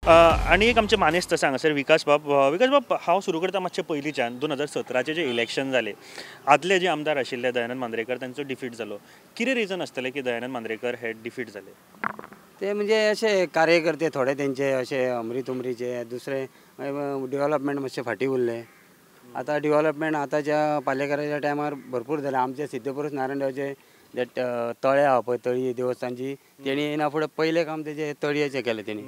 आणि एक आमचे मानेस्त हांगासर विकास बाब हांव सुरू करता मातशें पयलींच्यान 2017चे जे इलेक्शन जाले आदले जे आमदार आशिल्ले दयानंद मांद्रेकर तांचो डिफीट जालो. कितें रिजन आसतलें की दयानंद मांद्रेकर हे डिफीट जाले? ते म्हणजे असे कार्यकर्ते थोडे तेंचे असे अमरीत उमरीचे दुसरे डेव्हलपमेंट मातशे फाटी उरले. आता डेव्हलपमेंट आतांच्या पालेकराच्या टायमार भरपूर जालें. आमचे सिद्धपुरुष नारायणदेवाचे जे तळे आहा पळय तळी देवस्थानची तेणी येना फुडें पयलें काम तेजे तळयेचें केलें तेणी.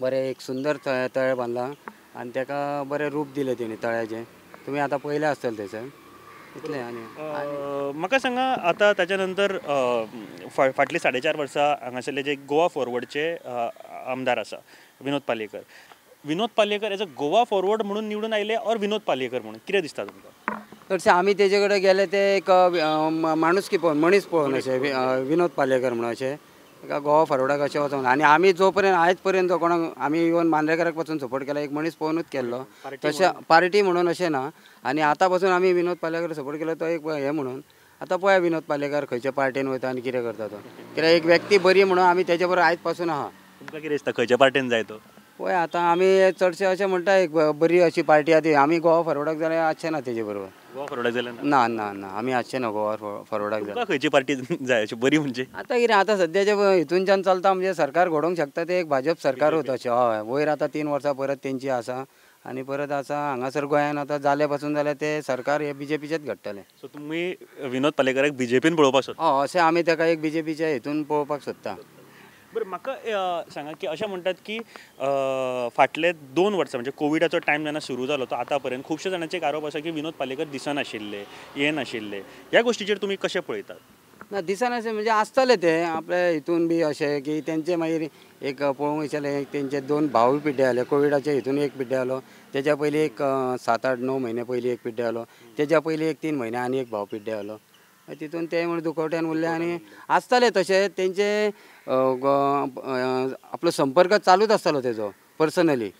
बरें एक सुंदर तळें बांदलां आनी तेका बरें रूप दिलें तेणी तळ्याचें. तुमी आतां पयलें आसतलें थंयसर इतलें. आनी म्हाका सांगा आतां ताच्या नंतर फाटलीं 4.5 वर्सां हांगासरले जे गोवा फॉरवर्डचे आमदार आसा Vinod Palyekar as a Goa forward म्हणून निवडून आयले और विनोद पालयेकर म्हणून कितें दिसता तुमकां? तशें आमी तेजे कडेन गेले ते एक माणुसकी पळोवन मनीस पळोवन अशें विनोद पालयेकर म्हणून अशें एका गोवा फॉरवर्डाक अशें वचोन आनी आमी जो पर्यंत आयज पर्यंत कोणाक आमी इवन मांद्रेकाराक पासून सपोर्ट केला एक मनीस पळोवनूच केल्लो. तशें पार्टी म्हणून अशें ना. आनी आतां पासून आमी विनोद पालयेकर सपोर्ट केलो तो एक हें म्हणून. आतां पळया विनोद पालयेकर खंयच्या पार्टीन वयता आनी कितें करता तो. कित्याक एक व्यक्ती बरी म्हणून आमी तेजे बरोबर आयज पासून आहा. तुमकां कितें दिसता खंयच्या पार्टीन जाय तो? पळय आतां आमी चडशे अशें म्हणटा एक बरी अशी पार्टी आहा ती आमी गोवा फॉरवर्डाक जाल्यार आसचें ना तेजे बरोबर. गोवा फॉरवर्डाक जाल्यार ना ना ना आमी आसचें ना गोवा फॉरवर्डाक जाल्यार. खंयची पार्टी जाय अशी बरी म्हणजे? आतां कितें आतां सद्याच्या हितूनच्यान चलता म्हणजे सरकार घडोवंक शकता ते एक भाजप सरकारूच अशें. हय वयर आतां 3 वर्सां परत तेंची आसा आनी परत आसा हांगासर गोंयान आतां जाले पासून जाल्यार ते सरकार हे बीजेपीचेच घडटले. सो तुमी विनोद पालयेकराक बीजेपीन पळोवपाक सोदता? हय अशें आमी ताका एक बीजेपीच्या हितून पळोवपाक सोदता. बरं म्हाका सांगा की अशें म्हणटात की फाटले 2 वर्सां म्हणजे कोविडाचो टायम जेन्ना सुरू जालो तो आतां पर्यंत खुबशे जाणांचे एक आरोप आसा की विनोद पालयेकर दिसनाशिल्ले येनाशिल्ले. ह्या गोश्टीचेर तुमी कशें पळयतात? ना दिसनाशें म्हणजे आसतले ते आपल्या हितून बी अशें की तेंचे मागीर एक पळोवंक वयताले तेंचे 2 भावूय पिड्डे जाले. कोविडाच्या हितून एक पिड्डे जालो. तेज्या पयलीं एक 7-8-9 म्हयने पयलीं एक पिड्डे जालो. तेज्या पयलीं एक 3 म्हयने आनी एक भाव पिड्डे जालो. तितून ते म्हण दुखवट्यान उरले आनी आसतले तशें तेंचे आपलो संपर्क चालूच आसतलो तेजो पर्सनली.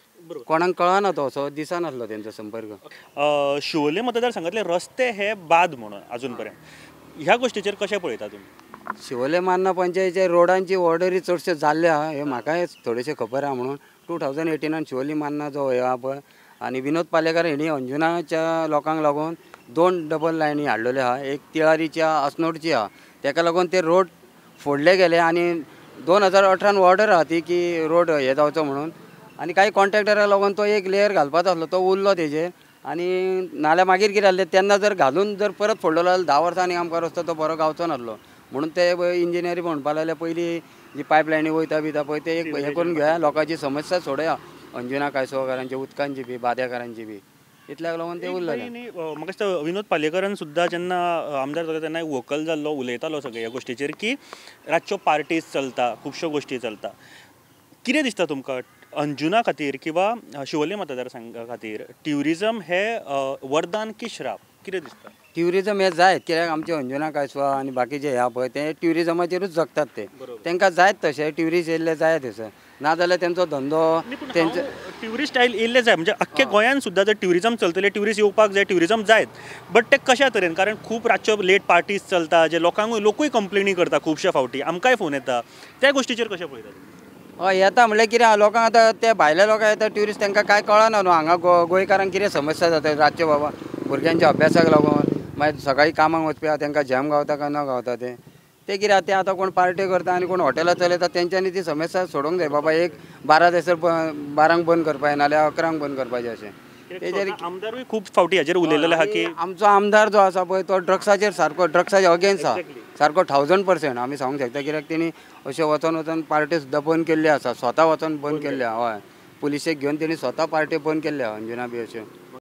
कोणाक कळना तो असो दिसनासलो तेंचो संपर्क. शिवोले मतदारसंघातले रस्ते हे बाद म्हणून अजून पर्यंत ह्या गोश्टीचेर कशें पळयता तुमी? शिवोले मान्ना पंचायतीचे रोडांची ऑर्डरी चडश्यो जाल्ले आहा हे म्हाकाय थोडेशे खबर आहा म्हणून. 2018 शिवोली मान्ना जो हे आहा पळय आनी विनोद पालयेकर हेणी अंजुनाच्या लोकांक लागून 2 डबल लायनी हाडलेल्यो आहा. एक तिळारीच्या अस्नोडची आहा तेका लागून ते रोड फोडले गेले आनी 2018 ऑर्डर आहा ती की रोड हे जावचो म्हणून. आनी काही कॉन्ट्रॅक्टराक लागून तो एक लेयर घालपाचो आसलो तो उरलो तेजेर आनी नाल्यार मागीर कितें जालें तेन्ना जर घालून जर परत फोडलो जाल्यार 10 वर्सांनी आमकां रस्तो तो बरो गावचो नासलो. म्हणून ते इंजिनियरी म्हणपा लागले पयलीं जी पायपलायनी वयता बिता पळय ते एक हें करून घेवया लोकांची समस्या सोडया अंजुना कांयसोकारांची उदकांची बी बाद्याकारांची बी इतल्याक लागून ते उरलेले. म्हाका दिसता विनोद पालयेकरान सुद्दां जेन्ना आमदार जालो तेन्ना वोकल जाल्लो उलयतालो सगळे ह्या गोश्टीचेर की रातच्यो पार्टीज चलता खुबश्यो गोश्टी चलता. कितें दिसता तुमकां अंजुना खातीर किंवा शिवोले मतदारसंघा खातीर ट्युरिजम हे वरदान की श्राप कितें दिसता? ट्युरिजम हे जायत कित्याक आमचे अंजुना कांयसोवा आनी बाकीचे ह्या पळय ते ट्युरिजमाचेरूच जगतात ते. तांकां जायत तशें ट्युरिस्ट येयल्ले जाय थंयसर नाजाल्यार तेंचो धंदो तेंचे ट्युरिस्ट येयल्ले जाय म्हणजे अख्ख्या गोंयान सुद्दां जर ट्युरिजम चलतले ट्युरिस्ट येवपाक जाय ट्युरिजम जायत. बट ते कशा तरेन कारण खूब रातच्यो लेट पार्टीज चलता जे लोकूय कंप्लेनी करता खुबशे फावटी आमकांय फोन येता त्या गोश्टीचेर कशें पळयता? हय येता म्हणल्यार कितें लोकांक आतां ते भायले लोक येता ट्युरिस्ट तांकां कांय कळना न्हू हांगा गोंयकारांक कितें समस्या जाता रातच्यो बाबा भुरग्यांच्या अभ्यासाक लागून मागीर सकाळीं कामाक वचपी आहा तांकां जॅम गावता काय न गावता ते कितें ते आतां कोण पार्टी करता आनी कोण हॉटेलां चलयता तेंच्यांनी ती समस्या सोडोवंक जाय बाबा एक 12 थंयसर 12ंक बंद करपाचें नाल्यार 11 बंद करपाचें अशें. तेजेर आमदारूय खूब फावटी हाजेर उलयलेले आहा की आमचो आमदार जो आसा पळय तो ड्रग्साच्या अगेन्स्ट आहा सारको 1000% आमी सांगूंक शकता. कित्याक तेणी अशें वचून पार्टी सुद्दां बंद केल्ली आसा स्वता वचून बंद केल्ली आहा. हय पुलिशेक घेवन तेणी स्वता पार्टी बंद केल्ली आहा अंजुना बी अश्यो.